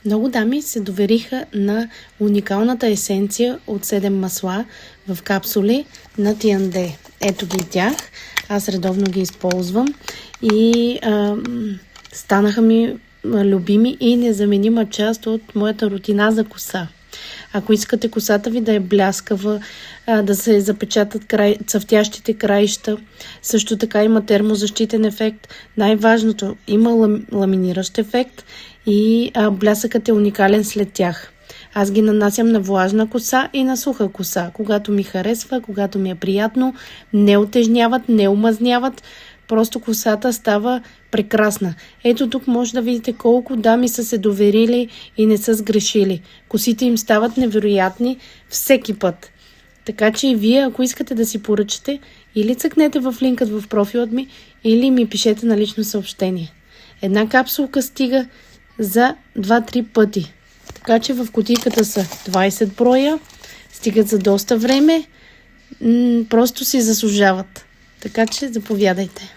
Много дами се довериха на уникалната есенция от 7 масла в капсули на T&D. Ето ги тях. Аз редовно ги използвам и станаха ми любими и незаменима част от моята рутина за коса. Ако искате косата ви да е бляскава, да се запечатат цъфтящите краища, също така има термозащитен ефект. Най-важното, има ламиниращ ефект и блясъкът е уникален след тях. Аз ги нанасям на влажна коса и на суха коса, когато ми харесва, когато ми е приятно, не отежняват, не омазняват, просто косата става прекрасна. Ето тук може да видите колко дами са се доверили и не са сгрешили. Косите им стават невероятни всеки път. Така че и вие, ако искате да си поръчате, или цъкнете в линкът в профилът ми, или ми пишете на лично съобщение. Една капсулка стига за 2-3 пъти. Така че в кутийката са 20 броя, стигат за доста време, просто си заслужават. Така че заповядайте.